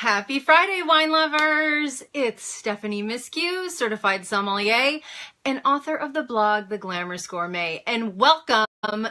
Happy Friday, wine lovers! It's Stephanie Miskew, certified sommelier and author of the blog, The Glamorous Gourmet, and welcome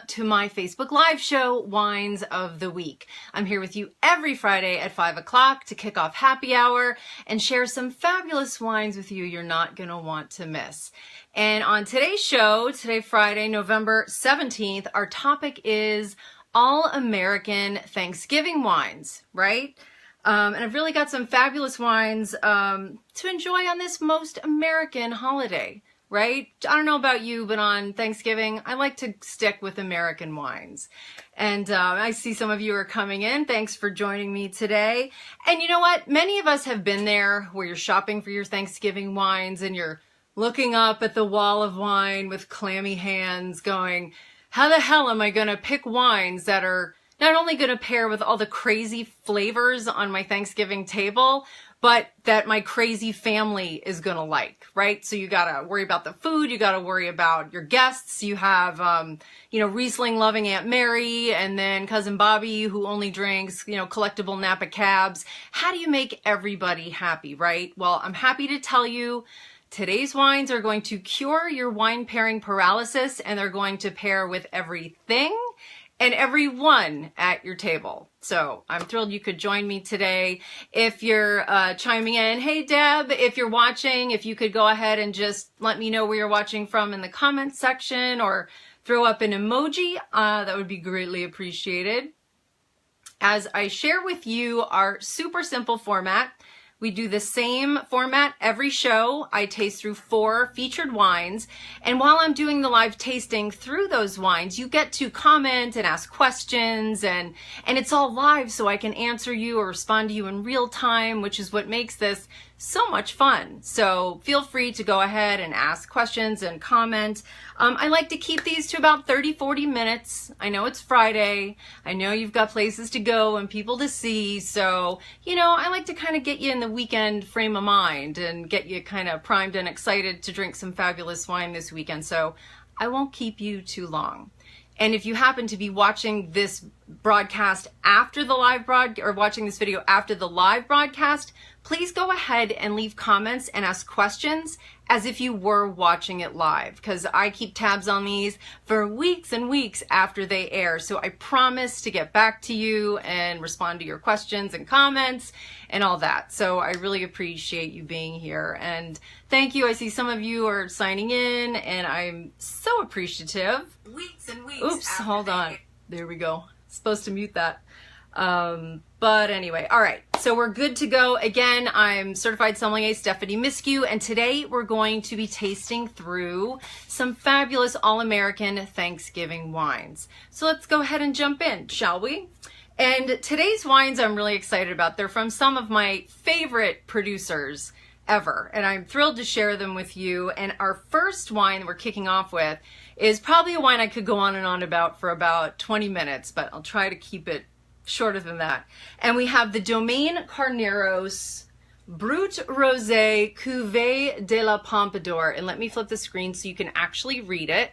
to my Facebook Live show, Wines of the Week. I'm here with you every Friday at 5 o'clock to kick off happy hour and share some fabulous wines with you you're not going to want to miss. And on today's show, today Friday, November 17th, our topic is all-American Thanksgiving wines, right? And I've really got some fabulous wines to enjoy on this most American holiday, right? I don't know about you, but on Thanksgiving, I like to stick with American wines. And I see some of you are coming in. Thanks for joining me today. And you know what? Many of us have been there where you're shopping for your Thanksgiving wines and you're looking up at the wall of wine with clammy hands going, how the hell am I going to pick wines that are not only going to pair with all the crazy flavors on my Thanksgiving table, but that my crazy family is going to like, right? So you got to worry about the food. You got to worry about your guests. You have, Riesling loving Aunt Mary and then Cousin Bobby who only drinks, collectible Napa cabs. How do you make everybody happy, right? Well, I'm happy to tell you today's wines are going to cure your wine pairing paralysis, and they're going to pair with everything and everyone at your table. So I'm thrilled you could join me today. If you're chiming in, hey Deb, if you're watching, if you could go ahead and just let me know where you're watching from in the comments section or throw up an emoji, that would be greatly appreciated. As I share with you our super simple format, we do the same format every show. I taste through 4 featured wines. And while I'm doing the live tasting through those wines, you get to comment and ask questions and it's all live so I can answer you or respond to you in real time, which is what makes this so much fun. So feel free to go ahead and ask questions and comment. I like to keep these to about 30-40 minutes. I know it's Friday. I know you've got places to go and people to see. So, I like to kind of get you in the weekend frame of mind and get you kind of primed and excited to drink some fabulous wine this weekend. So I won't keep you too long. And if you happen to be watching this broadcast after the live or watching this video after the live broadcast, please go ahead and leave comments and ask questions as if you were watching it live, because I keep tabs on these for weeks and weeks after they air. So I promise to get back to you and respond to your questions and comments and all that. So I really appreciate you being here. And thank you. I see some of you are signing in and I'm so appreciative. Weeks and weeks. Oops, hold on. There we go. Supposed to mute that. But anyway, all right, so we're good to go. Again, I'm certified sommelier Stephanie Miskew, and today we're going to be tasting through some fabulous all-American Thanksgiving wines. So let's go ahead and jump in, shall we? And today's wines I'm really excited about. They're from some of my favorite producers ever, and I'm thrilled to share them with you. And our first wine that we're kicking off with is probably a wine I could go on and on about for about 20 minutes, but I'll try to keep it shorter than that. And we have the Domaine Carneros Brut Rosé Cuvée de la Pompadour. And let me flip the screen so you can actually read it.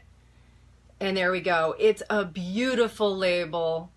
And there we go. It's a beautiful label.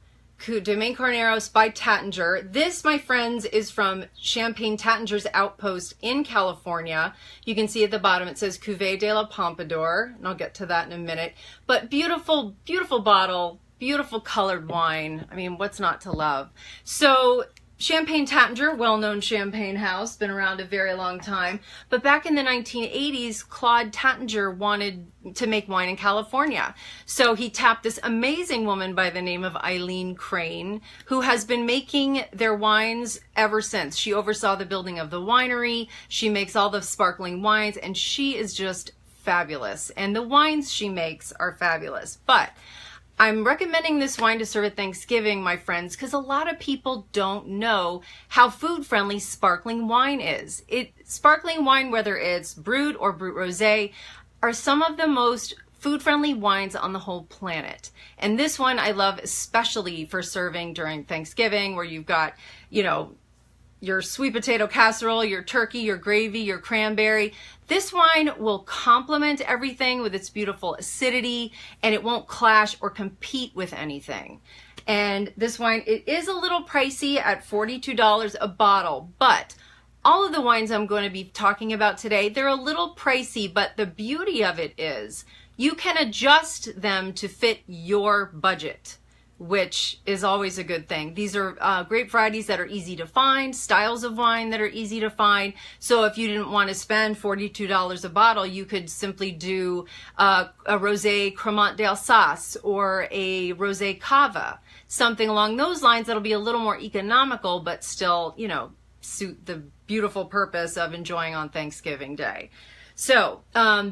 Domaine Carneros by Tattinger. This, my friends, is from Champagne Tattinger's Outpost in California. You can see at the bottom it says Cuvée de la Pompadour, and I'll get to that in a minute. But beautiful, beautiful bottle, beautiful colored wine. I mean, what's not to love? So Champagne Tattinger, well-known champagne house, been around a very long time. But back in the 1980s, Claude Tattinger wanted to make wine in California. So he tapped this amazing woman by the name of Eileen Crane, who has been making their wines ever since. She oversaw the building of the winery. She makes all the sparkling wines, and she is just fabulous. And the wines she makes are fabulous. But I'm recommending this wine to serve at Thanksgiving, my friends, because a lot of people don't know how food-friendly sparkling wine is. Sparkling wine, whether it's Brut or Brut Rosé, are some of the most food-friendly wines on the whole planet. And this one I love especially for serving during Thanksgiving, where you've got, your sweet potato casserole, your turkey, your gravy, your cranberry. This wine will complement everything with its beautiful acidity, and it won't clash or compete with anything. And this wine, it is a little pricey at $42 a bottle, but all of the wines I'm going to be talking about today, they're a little pricey, but the beauty of it is you can adjust them to fit your budget, which is always a good thing. These are grape varieties that are easy to find, styles of wine that are easy to find. So if you didn't want to spend $42 a bottle, you could simply do a Rosé Cremant d'Alsace or a Rosé Cava, something along those lines that'll be a little more economical, but still, you know, suit the beautiful purpose of enjoying on Thanksgiving Day. So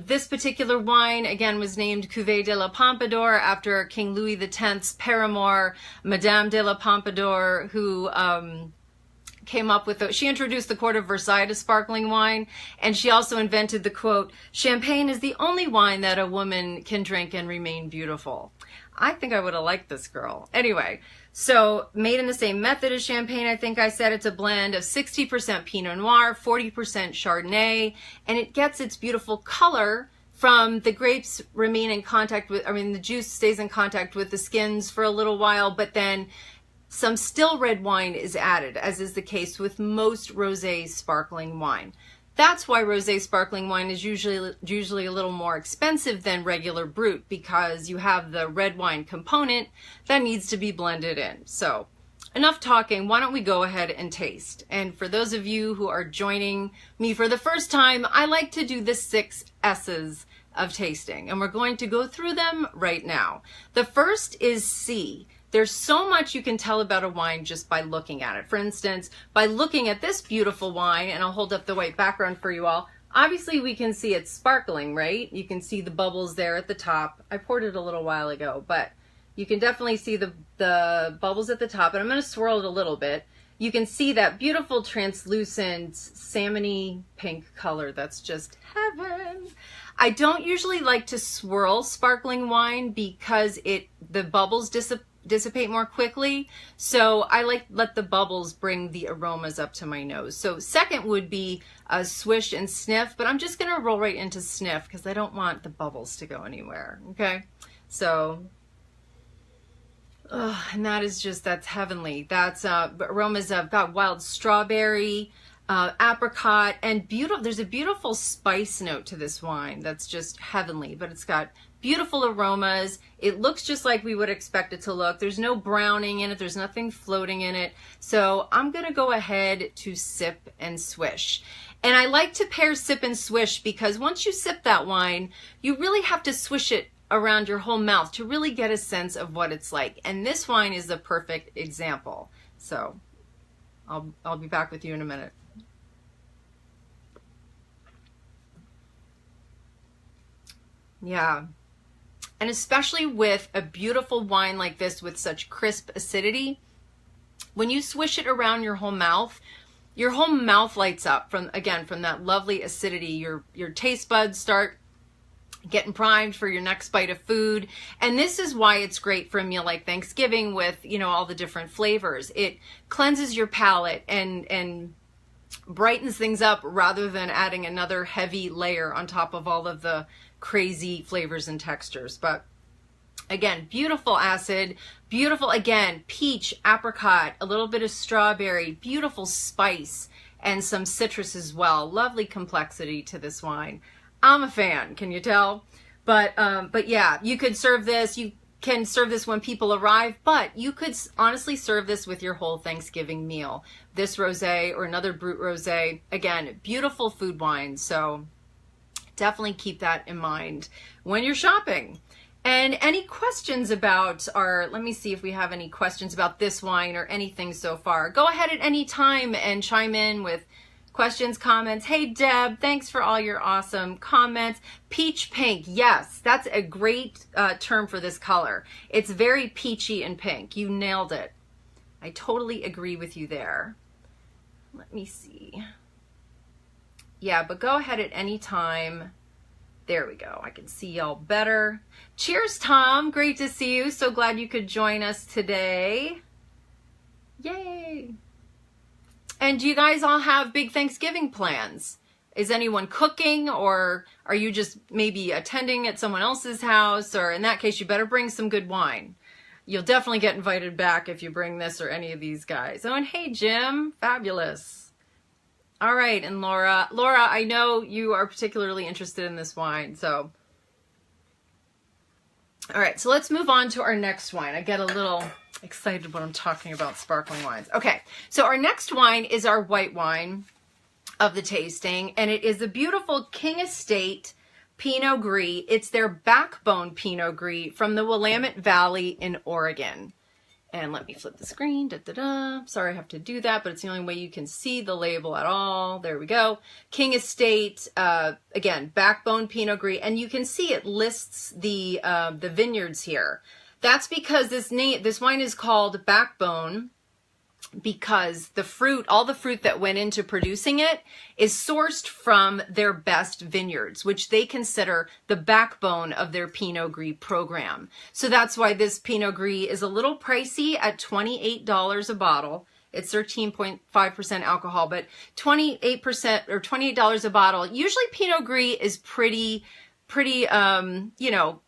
this particular wine, again, was named Cuvée de la Pompadour after King Louis X's paramour, Madame de la Pompadour, who came up with, she introduced the Court of Versailles to sparkling wine, and she also invented the quote, "Champagne is the only wine that a woman can drink and remain beautiful." I think I would have liked this girl. Anyway, so made in the same method as champagne, I think I said. It's a blend of 60% Pinot Noir, 40% Chardonnay, and it gets its beautiful color from the grapes remain in contact with, the juice stays in contact with the skins for a little while, but then some still red wine is added, as is the case with most rosé sparkling wine. That's why rosé sparkling wine is usually a little more expensive than regular Brut, because you have the red wine component that needs to be blended in. So enough talking, why don't we go ahead and taste? And for those of you who are joining me for the first time, I like to do the 6 S's of tasting, and we're going to go through them right now. The first is C. There's so much you can tell about a wine just by looking at it. For instance, by looking at this beautiful wine, and I'll hold up the white background for you all, obviously we can see it's sparkling, right? You can see the bubbles there at the top. I poured it a little while ago, but you can definitely see the bubbles at the top, and I'm going to swirl it a little bit. You can see that beautiful translucent salmony pink color. That's just heaven. I don't usually like to swirl sparkling wine because the bubbles dissipate more quickly, so I let the bubbles bring the aromas up to my nose. So second would be a swish and sniff, but I'm just gonna roll right into sniff because I don't want the bubbles to go anywhere. Okay, so and that's heavenly. That's aromas of got wild strawberry, apricot, and beautiful. There's a beautiful spice note to this wine that's just heavenly, but it's got beautiful aromas. It looks just like we would expect it to look. There's no browning in it. There's nothing floating in it. So I'm going to go ahead to sip and swish. And I like to pair sip and swish because once you sip that wine, you really have to swish it around your whole mouth to really get a sense of what it's like. And this wine is the perfect example. So I'll be back with you in a minute. Yeah. And especially with a beautiful wine like this with such crisp acidity, when you swish it around your whole mouth lights up from that lovely acidity. Your taste buds start getting primed for your next bite of food. And this is why it's great for a meal like Thanksgiving with, all the different flavors. It cleanses your palate and brightens things up rather than adding another heavy layer on top of all of the crazy flavors and textures. But again, beautiful acid, beautiful, again, peach, apricot, a little bit of strawberry, beautiful spice, and some citrus as well. Lovely complexity to this wine. I'm a fan, can you tell? But yeah, you could serve this. You can serve this when people arrive, but you could honestly serve this with your whole Thanksgiving meal. This rosé or another Brut rosé, again, beautiful food wine. So definitely keep that in mind when you're shopping. And any questions about let me see if we have any questions about this wine or anything so far. Go ahead at any time and chime in with questions, comments. Hey, Deb, thanks for all your awesome comments. Peach pink. Yes, that's a great term for this color. It's very peachy and pink. You nailed it. I totally agree with you there. Let me see. Yeah, but go ahead at any time. There we go. I can see y'all better. Cheers, Tom. Great to see you. So glad you could join us today. Yay. And do you guys all have big Thanksgiving plans? Is anyone cooking, or are you just maybe attending at someone else's house? Or in that case, you better bring some good wine. you'll definitely get invited back if you bring this or any of these guys. Oh, and hey, Jim, fabulous. All right, and Laura, I know you are particularly interested in this wine, so. All right, so let's move on to our next wine. I get a little excited when I'm talking about sparkling wines. Okay, so our next wine is our white wine of the tasting, and it is a beautiful King Estate Pinot Gris. It's their backbone Pinot Gris from the Willamette Valley in Oregon. And let me flip the screen. Sorry I have to do that, but it's the only way you can see the label at all. There we go. King Estate, again, backbone Pinot Gris, and you can see it lists the vineyards here. That's because this wine is called backbone because the fruit, all the fruit that went into producing it is sourced from their best vineyards, which they consider the backbone of their Pinot Gris program. So that's why this Pinot Gris is a little pricey at $28 a bottle. It's 13.5% alcohol, but 28% or $28 a bottle. Usually Pinot Gris is pretty, you know,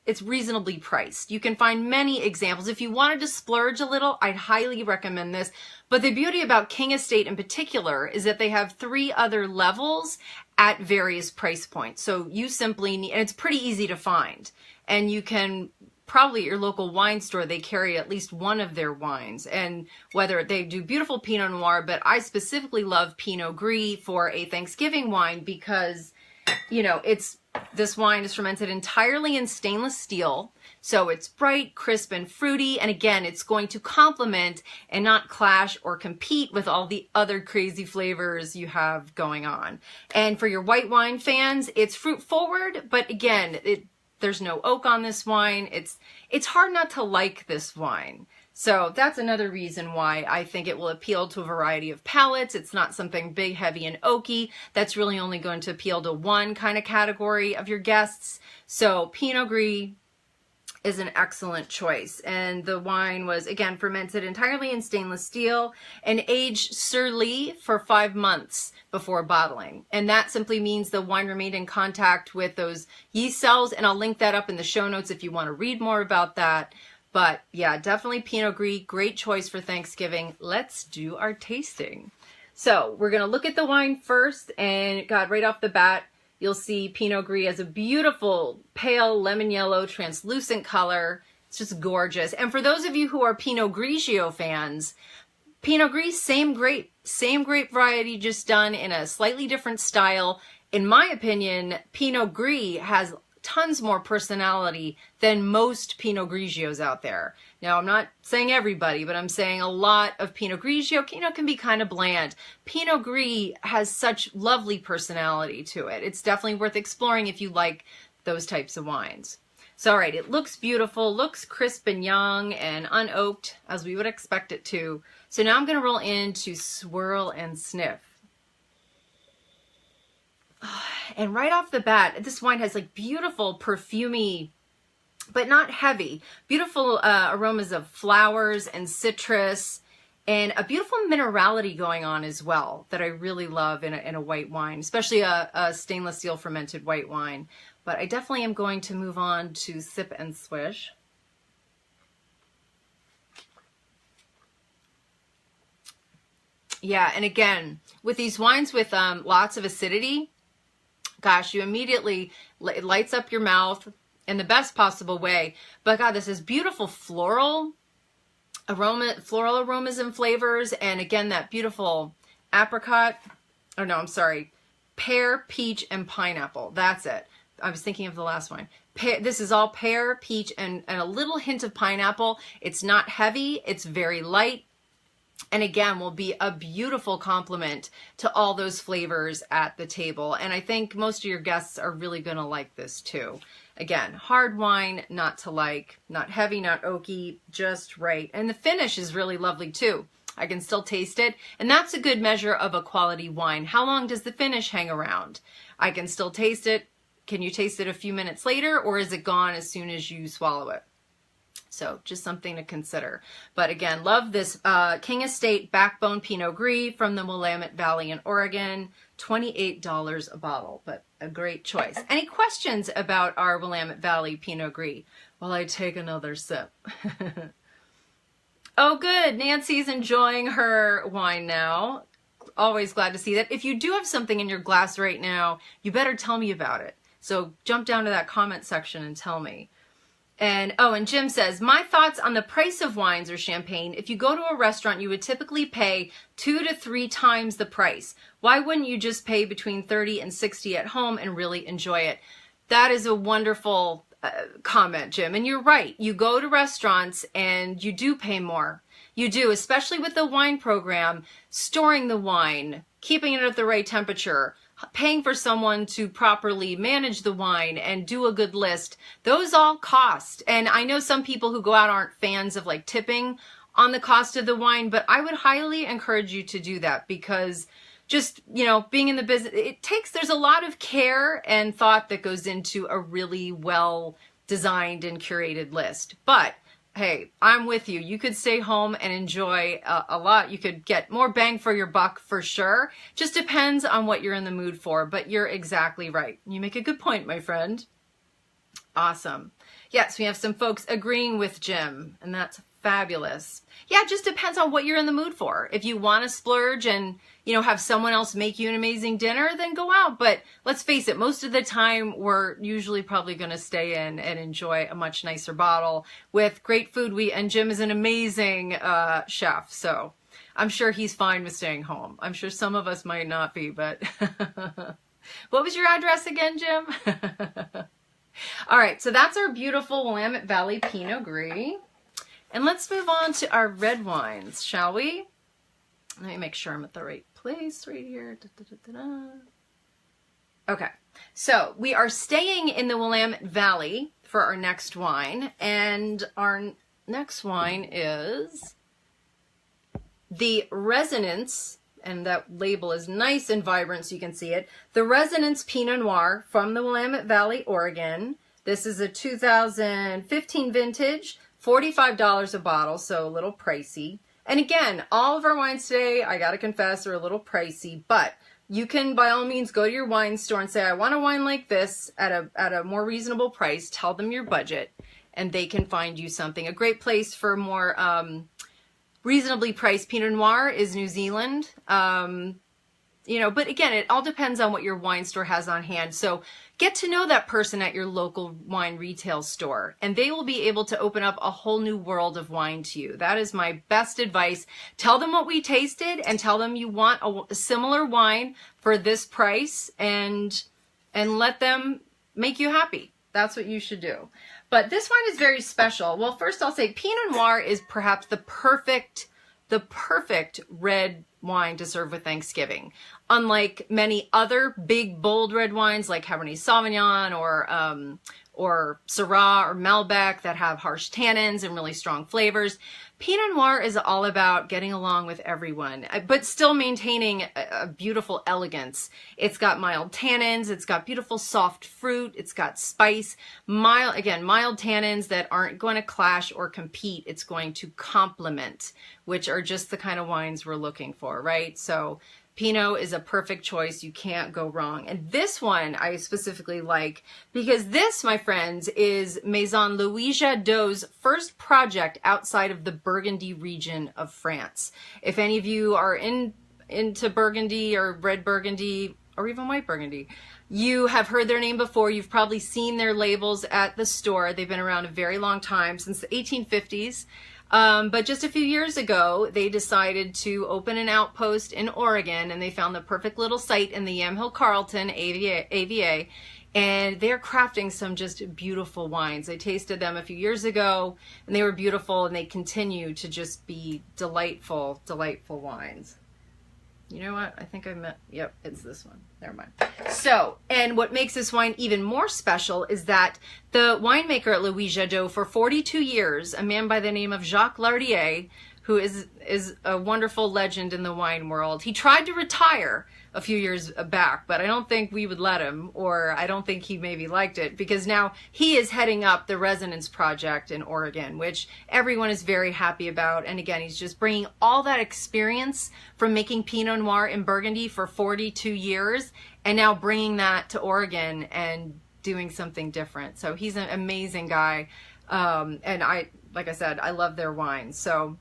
it's reasonably priced. You can find many examples. If you wanted to splurge a little, I'd highly recommend this. But the beauty about King Estate in particular is that they have 3 other levels at various price points. So you simply need, and it's pretty easy to find. And you can probably at your local wine store, they carry at least one of their wines. And whether they do beautiful Pinot Noir, but I specifically love Pinot Gris for a Thanksgiving wine because, you know, this wine is fermented entirely in stainless steel, so it's bright, crisp, and fruity, and again, it's going to complement and not clash or compete with all the other crazy flavors you have going on. And for your white wine fans, it's fruit forward, but again, there's no oak on this wine. It's hard not to like this wine. So that's another reason why I think it will appeal to a variety of palates. It's not something big, heavy, and oaky. That's really only going to appeal to one kind of category of your guests. So Pinot Gris is an excellent choice. And the wine was, again, fermented entirely in stainless steel and aged sur lie for 5 months before bottling. And that simply means the wine remained in contact with those yeast cells. And I'll link that up in the show notes if you want to read more about that. But yeah, definitely Pinot Gris, great choice for Thanksgiving. Let's do our tasting. So we're going to look at the wine first, and God, right off the bat, you'll see Pinot Gris has a beautiful pale lemon yellow translucent color. It's just gorgeous. And for those of you who are Pinot Grigio fans, Pinot Gris, same grape variety, just done in a slightly different style. In my opinion, Pinot Gris has tons more personality than most Pinot Grigios out there. Now, I'm not saying everybody, but I'm saying a lot of Pinot Grigio, you know, can be kind of bland. Pinot Gris has such lovely personality to it. It's definitely worth exploring if you like those types of wines. So, all right, it looks beautiful, looks crisp and young and unoaked as we would expect it to. So now I'm going to roll into swirl and sniff. And right off the bat, this wine has like beautiful perfumey, but not heavy, beautiful aromas of flowers and citrus and a beautiful minerality going on as well that I really love in a white wine, especially a stainless steel fermented white wine. But I definitely am going to move on to sip and swish. Yeah, and again, with these wines with lots of acidity, gosh, you immediately, it lights up your mouth in the best possible way. But God, this is beautiful floral aromas and flavors. And again, that beautiful apricot, or no, I'm sorry, pear, peach, and pineapple. That's it. I was thinking of the last one. This is all pear, peach, and a little hint of pineapple. It's not heavy. It's very light. And again, will be a beautiful complement to all those flavors at the table. And I think most of your guests are really going to like this too. Again, hard wine, not to like, not heavy, not oaky, just right. And the finish is really lovely too. I can still taste it. And that's a good measure of a quality wine. How long does the finish hang around? I can still taste it. Can you taste it a few minutes later, or is it gone as soon as you swallow it? So just something to consider. But again, love this King Estate Backbone Pinot Gris from the Willamette Valley in Oregon. $28 a bottle, but a great choice. Any questions about our Willamette Valley Pinot Gris while I take another sip? Oh, good. Nancy's enjoying her wine now. Always glad to see that. If you do have something in your glass right now, you better tell me about it. So jump down to that comment section and tell me. And oh, and Jim says, my thoughts on the price of wines or champagne. If you go to a restaurant, you would typically pay 2 to 3 times the price. Why wouldn't you just pay between 30 and 60 at home and really enjoy it? That is a wonderful comment, Jim. And you're right. You go to restaurants and you do pay more. You do, especially with the wine program, storing the wine, keeping it at the right temperature, paying for someone to properly manage the wine and do a good list. Those all cost. And I know some people who go out aren't fans of like tipping on the cost of the wine, but I would highly encourage you to do that because just, you know, being in the business, there's a lot of care and thought that goes into a really well designed and curated list. But hey, I'm with you. You could stay home and enjoy a lot. You could get more bang for your buck for sure. Just depends on what you're in the mood for, but you're exactly right. You make a good point, my friend. Awesome. Yes, we have some folks agreeing with Jim, and that's fabulous. Yeah, it just depends on what you're in the mood for. If you want to splurge and, you know, have someone else make you an amazing dinner, then go out. But let's face it, most of the time we're usually probably going to stay in and enjoy a much nicer bottle with great food. And Jim is an amazing chef, so I'm sure he's fine with staying home. I'm sure some of us might not be, but what was your address again, Jim? All right, so that's our beautiful Willamette Valley Pinot Gris. And let's move on to our red wines, shall we? Let me make sure I'm at the right place right here. Okay, so we are staying in the Willamette Valley for our next wine. And our next wine is the Resonance, and that label is nice and vibrant so you can see it. The Resonance Pinot Noir from the Willamette Valley, Oregon. This is a 2015 vintage. $45 a bottle, so a little pricey. And again, all of our wines today, I gotta confess, are a little pricey, but you can by all means go to your wine store and say, I want a wine like this at a more reasonable price. Tell them your budget, and they can find you something. A great place for more reasonably priced Pinot Noir is New Zealand. You know, but again, it all depends on what your wine store has on hand. So get to know that person at your local wine retail store, and they will be able to open up a whole new world of wine to you. That is my best advice. Tell them what we tasted and tell them you want a similar wine for this price, and let them make you happy. That's what you should do. But this wine is very special. Well, first I'll say Pinot Noir is perhaps the perfect red wine to serve with Thanksgiving. Unlike many other big, bold red wines like Cabernet Sauvignon or Syrah or Malbec that have harsh tannins and really strong flavors, Pinot Noir is all about getting along with everyone, but still maintaining a beautiful elegance. It's got mild tannins, it's got beautiful soft fruit, it's got spice, mild tannins that aren't going to clash or compete. It's going to complement, which are just the kind of wines we're looking for, right? So Pinot is a perfect choice. You can't go wrong. And this one I specifically like because this, my friends, is Maison Louis Jadot's first project outside of the Burgundy region of France. If any of you are into Burgundy or red Burgundy or even white Burgundy, you have heard their name before. You've probably seen their labels at the store. They've been around a very long time, since the 1850s. But just a few years ago, they decided to open an outpost in Oregon, and they found the perfect little site in the Yamhill Carlton AVA, and they're crafting some just beautiful wines. I tasted them a few years ago, and they were beautiful, and they continue to just be delightful, delightful wines. You know what? I think yep, it's this one. Never mind. So, and what makes this wine even more special is that the winemaker at Louis Jadot for 42 years, a man by the name of Jacques Lardier, who is a wonderful legend in the wine world. He tried to retire a few years back, but I don't think we would let him, or I don't think he maybe liked it, because now he is heading up the Resonance Project in Oregon, which everyone is very happy about. And again, he's just bringing all that experience from making Pinot Noir in Burgundy for 42 years and now bringing that to Oregon and doing something different. So he's an amazing guy. And like I said, I love their wines. So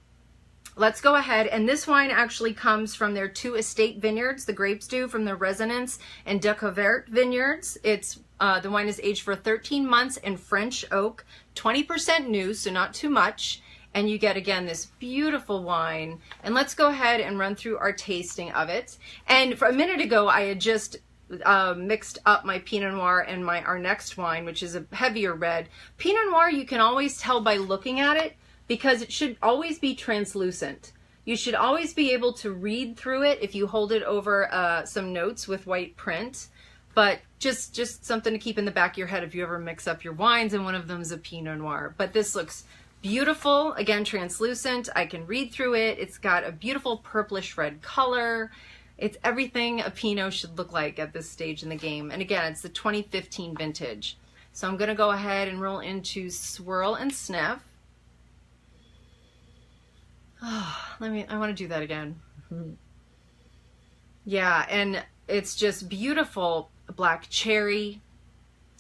let's go ahead. And this wine actually comes from their 2 estate vineyards. The grapes do, from the Resonance and Duckhorn vineyards. It's the wine is aged for 13 months in French oak, 20% new, so not too much. And you get, again, this beautiful wine. And let's go ahead and run through our tasting of it. And for a minute ago, I had just mixed up my Pinot Noir and our next wine, which is a heavier red. Pinot Noir, you can always tell by looking at it, because it should always be translucent. You should always be able to read through it if you hold it over some notes with white print. But just something to keep in the back of your head if you ever mix up your wines and one of them is a Pinot Noir. But this looks beautiful. Again, translucent. I can read through it. It's got a beautiful purplish red color. It's everything a Pinot should look like at this stage in the game. And again, it's the 2015 vintage. So I'm going to go ahead and roll into swirl and sniff. Oh, I want to do that again. Yeah, and it's just beautiful black cherry,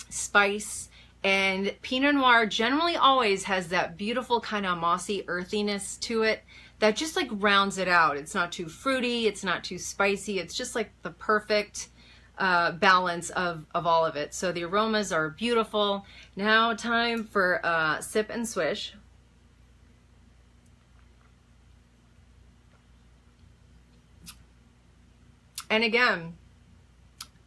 spice, and Pinot Noir generally always has that beautiful kind of mossy earthiness to it that just like rounds it out. It's not too fruity, it's not too spicy, it's just like the perfect balance of all of it. So the aromas are beautiful. Now time for sip and swish. And again,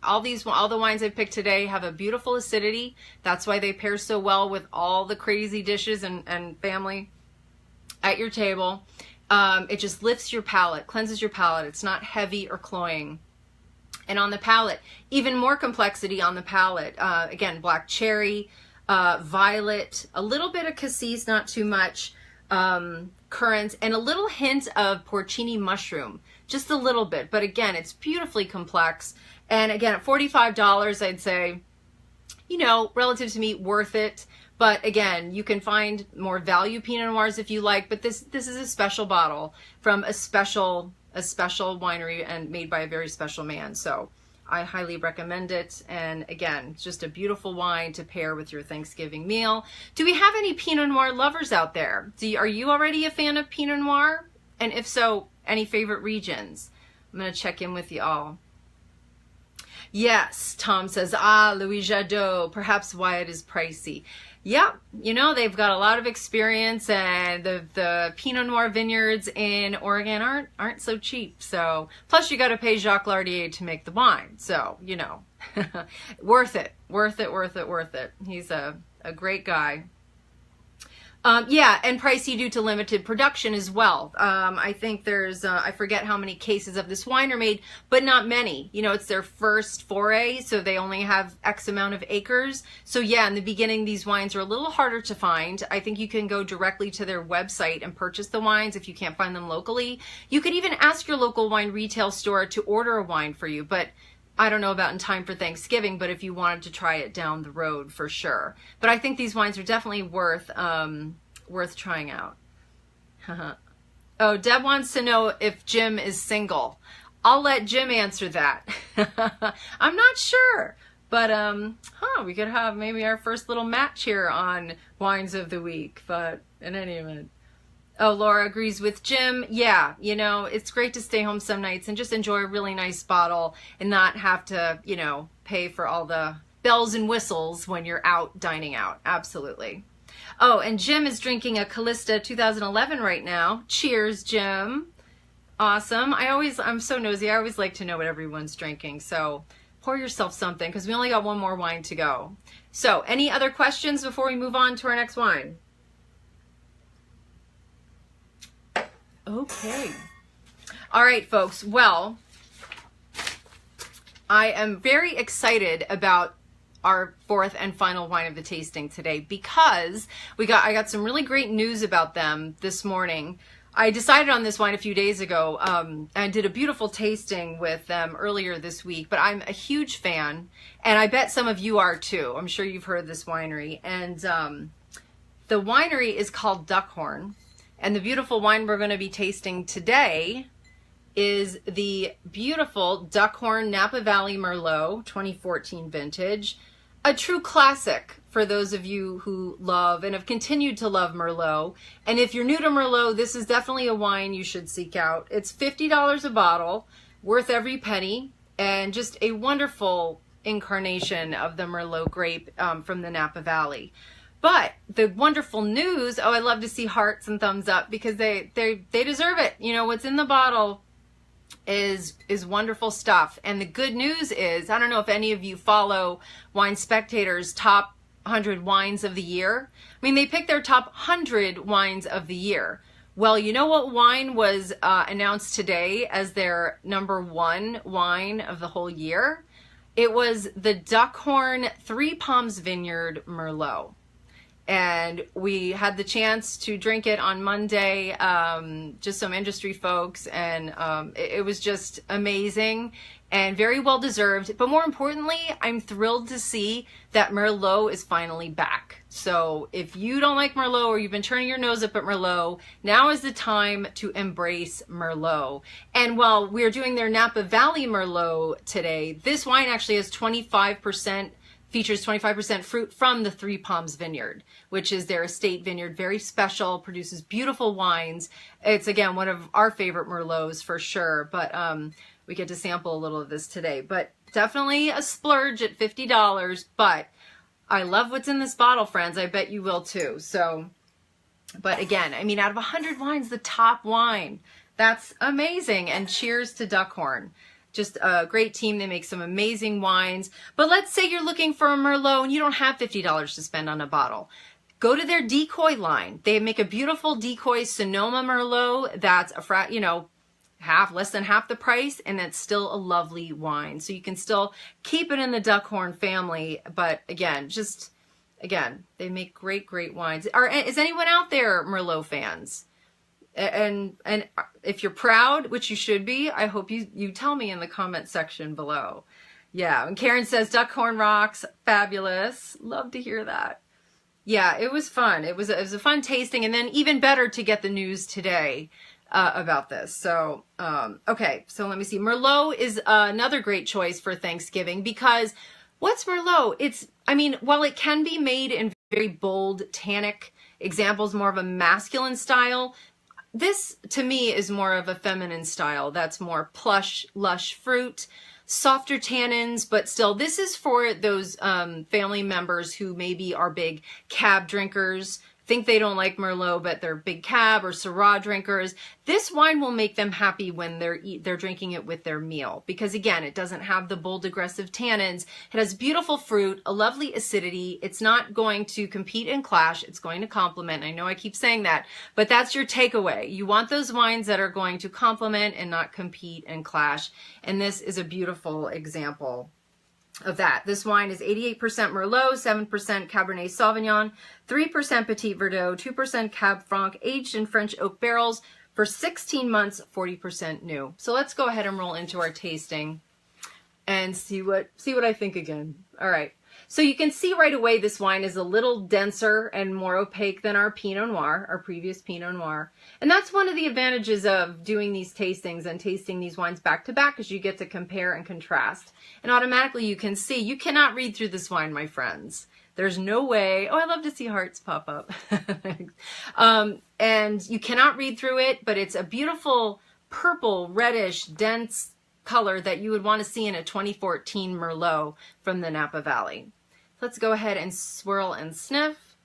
all the wines I've picked today have a beautiful acidity. That's why they pair so well with all the crazy dishes and family at your table. It just lifts your palate, cleanses your palate. It's not heavy or cloying. And on the palate, even more complexity on the palate. Again, black cherry, violet, a little bit of cassis, not too much, currants, and a little hint of porcini mushroom. Just a little bit, but again, it's beautifully complex. And again, at $45, I'd say, you know, relative to me, worth it. But again, you can find more value Pinot Noirs if you like, but this is a special bottle from a special winery and made by a very special man. So I highly recommend it. And again, it's just a beautiful wine to pair with your Thanksgiving meal. Do we have any Pinot Noir lovers out there? Are you already a fan of Pinot Noir? And if so, any favorite regions? I'm going to check in with you all. Yes, Tom says, Louis Jadot, perhaps why it is pricey. Yeah, you know, they've got a lot of experience, and the Pinot Noir vineyards in Oregon aren't so cheap. So, plus you got to pay Jacques Lardier to make the wine. So, you know, worth it. He's a great guy. Yeah, and pricey due to limited production as well. I think there's, I forget how many cases of this wine are made, but not many. You know, it's their first foray, so they only have X amount of acres. So yeah, in the beginning, these wines are a little harder to find. I think you can go directly to their website and purchase the wines if you can't find them locally. You could even ask your local wine retail store to order a wine for you, but I don't know about in time for Thanksgiving, but if you wanted to try it down the road, for sure. But I think these wines are definitely worth trying out. Oh, Deb wants to know if Jim is single. I'll let Jim answer that. I'm not sure, but we could have maybe our first little match here on Wines of the Week. But in any event. Oh, Laura agrees with Jim. Yeah, you know, it's great to stay home some nights and just enjoy a really nice bottle and not have to, you know, pay for all the bells and whistles when you're out dining out. Absolutely. Oh, and Jim is drinking a Calista 2011 right now. Cheers, Jim. Awesome. I'm so nosy. I always like to know what everyone's drinking. So pour yourself something because we only got one more wine to go. So any other questions before we move on to our next wine? Okay. All right, folks. Well, I am very excited about our fourth and final wine of the tasting today because I got some really great news about them this morning. I decided on this wine a few days ago. I did a beautiful tasting with them earlier this week, but I'm a huge fan, and I bet some of you are too. I'm sure you've heard of this winery. And the winery is called Duckhorn, and the beautiful wine we're going to be tasting today is the beautiful Duckhorn Napa Valley Merlot 2014 vintage. A true classic for those of you who love and have continued to love Merlot. And if you're new to Merlot, this is definitely a wine you should seek out. It's $50 a bottle, worth every penny, and just a wonderful incarnation of the Merlot grape from the Napa Valley. But the wonderful news, I love to see hearts and thumbs up because they deserve it. You know, what's in the bottle is wonderful stuff. And the good news is, I don't know if any of you follow Wine Spectator's top 100 wines of the year. I mean, they picked their top 100 wines of the year. Well, you know what wine was announced today as their #1 wine of the whole year? It was the Duckhorn Three Palms Vineyard Merlot. And we had the chance to drink it on Monday, just some industry folks, and it was just amazing and very well deserved. But more importantly, I'm thrilled to see that Merlot is finally back. So if you don't like Merlot or you've been turning your nose up at Merlot, now is the time to embrace Merlot. And while we're doing their Napa Valley Merlot today, this wine actually has 25%, features 25% fruit from the Three Palms Vineyard, which is their estate vineyard, very special, produces beautiful wines. It's, again, one of our favorite Merlots for sure, but we get to sample a little of this today. But definitely a splurge at $50, but I love what's in this bottle, friends. I bet you will too. So, but again, I mean, out of 100 wines, the top wine. That's amazing, and cheers to Duckhorn. Just a great team. They make some amazing wines. But let's say you're looking for a Merlot and you don't have $50 to spend on a bottle. Go to their decoy line. They make a beautiful decoy Sonoma Merlot that's less than half the price, and it's still a lovely wine. So you can still keep it in the Duckhorn family. But again, they make great, great wines. Is anyone out there Merlot fans? And if you're proud, which you should be, I hope you tell me in the comment section below. Yeah, and Karen says, Duckhorn rocks, fabulous. Love to hear that. Yeah, it was fun. It was a fun tasting, and then even better to get the news today about this. So, okay, so let me see. Merlot is another great choice for Thanksgiving because what's Merlot? While it can be made in very bold, tannic examples, more of a masculine style, this, to me, is more of a feminine style. That's more plush, lush fruit, softer tannins, but still, this is for those family members who maybe are big cab drinkers, think they don't like Merlot, but they're big cab or Syrah drinkers. This wine will make them happy when they're drinking it with their meal because, again, it doesn't have the bold, aggressive tannins. It has beautiful fruit, a lovely acidity. It's not going to compete and clash. It's going to complement. I know I keep saying that, but that's your takeaway. You want those wines that are going to complement and not compete and clash, and this is a beautiful example of that. This wine is 88% Merlot, 7% Cabernet Sauvignon, 3% Petit Verdot, 2% Cab Franc, aged in French oak barrels for 16 months, 40% new. So let's go ahead and roll into our tasting and see what I think again. All right. So you can see right away this wine is a little denser and more opaque than our Pinot Noir, our previous Pinot Noir. And that's one of the advantages of doing these tastings and tasting these wines back to back, is you get to compare and contrast. And automatically you can see, you cannot read through this wine, my friends. There's no way. Oh, I love to see hearts pop up. And you cannot read through it, but it's a beautiful purple, reddish, dense color that you would want to see in a 2014 Merlot from the Napa Valley. Let's go ahead and swirl and sniff.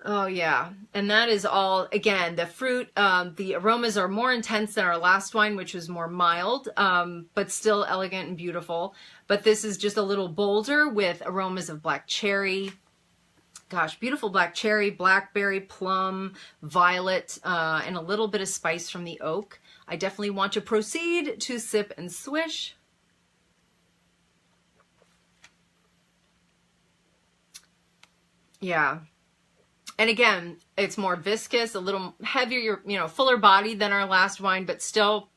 Oh yeah, and that is all, again, the fruit, the aromas are more intense than our last wine, which was more mild, but still elegant and beautiful. But this is just a little bolder with aromas of black cherry. Gosh, beautiful black cherry, blackberry, plum, violet, and a little bit of spice from the oak. I definitely want to proceed to sip and swish. Yeah. And again, it's more viscous, a little heavier, fuller bodied than our last wine, but still,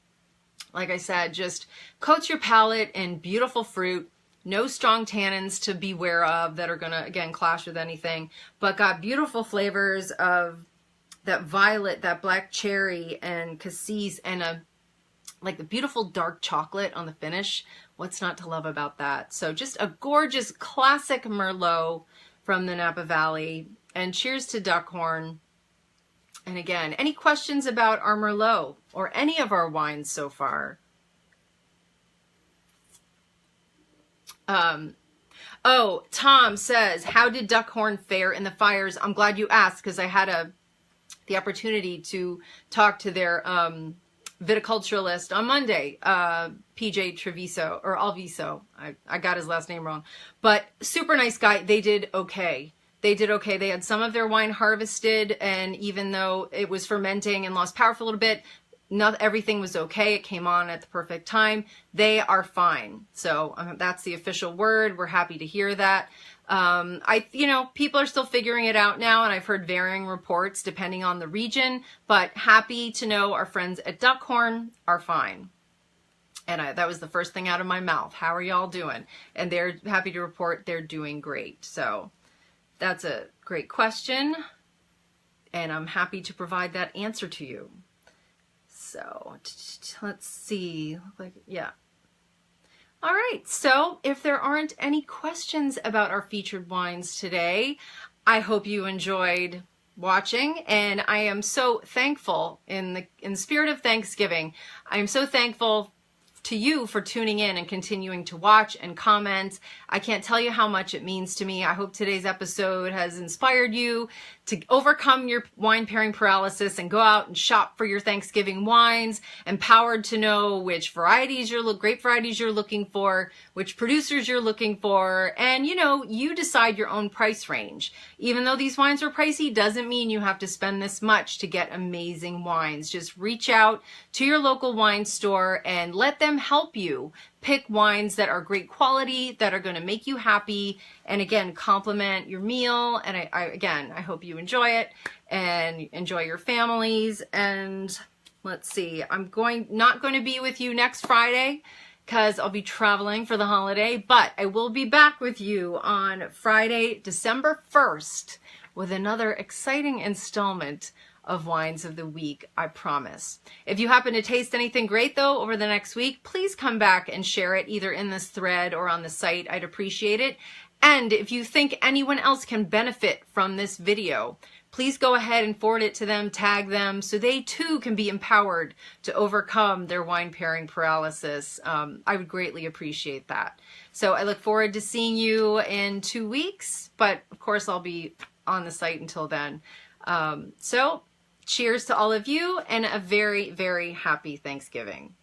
like I said, just coats your palate in beautiful fruit. No strong tannins to beware of that are going to, again, clash with anything, but got beautiful flavors of that violet, that black cherry, and cassis, and like the beautiful dark chocolate on the finish. What's not to love about that? So just a gorgeous classic Merlot from the Napa Valley. And cheers to Duckhorn. And again, any questions about our Merlot or any of our wines so far? Oh, Tom says, how did Duckhorn fare in the fires? I'm glad you asked, because I had the opportunity to talk to their viticulturalist on Monday, PJ Treviso, or Alviso. I got his last name wrong. But super nice guy. They did okay. They did okay. They had some of their wine harvested, and even though it was fermenting and lost power for a little bit, not everything was okay. It came on at the perfect time. They are fine. So that's the official word. We're happy to hear that. People are still figuring it out now, and I've heard varying reports depending on the region, but happy to know our friends at Duckhorn are fine. And that was the first thing out of my mouth. How are y'all doing? And they're happy to report they're doing great. So that's a great question, and I'm happy to provide that answer to you. So let's see. Yeah. All right. So if there aren't any questions about our featured wines today, I hope you enjoyed watching, and I am so thankful in the spirit of Thanksgiving. I am so thankful to you for tuning in and continuing to watch and comment. I can't tell you how much it means to me. I hope today's episode has inspired you to overcome your wine pairing paralysis and go out and shop for your Thanksgiving wines, empowered to know which varieties grape varieties you're looking for, which producers you're looking for, and you decide your own price range. Even though these wines are pricey, doesn't mean you have to spend this much to get amazing wines. Just reach out to your local wine store and let them help you pick wines that are great quality, that are going to make you happy, and again, complement your meal. And I hope you enjoy it and enjoy your families. And let's see, I'm not going to be with you next Friday because I'll be traveling for the holiday, but I will be back with you on Friday, December 1st, with another exciting installment of Wines of the Week, I promise. If you happen to taste anything great, though, over the next week, please come back and share it either in this thread or on the site. I'd appreciate it. And if you think anyone else can benefit from this video, please go ahead and forward it to them, tag them, so they too can be empowered to overcome their wine pairing paralysis. I would greatly appreciate that. So I look forward to seeing you in 2 weeks, but of course I'll be on the site until then. So cheers to all of you, and a very, very happy Thanksgiving.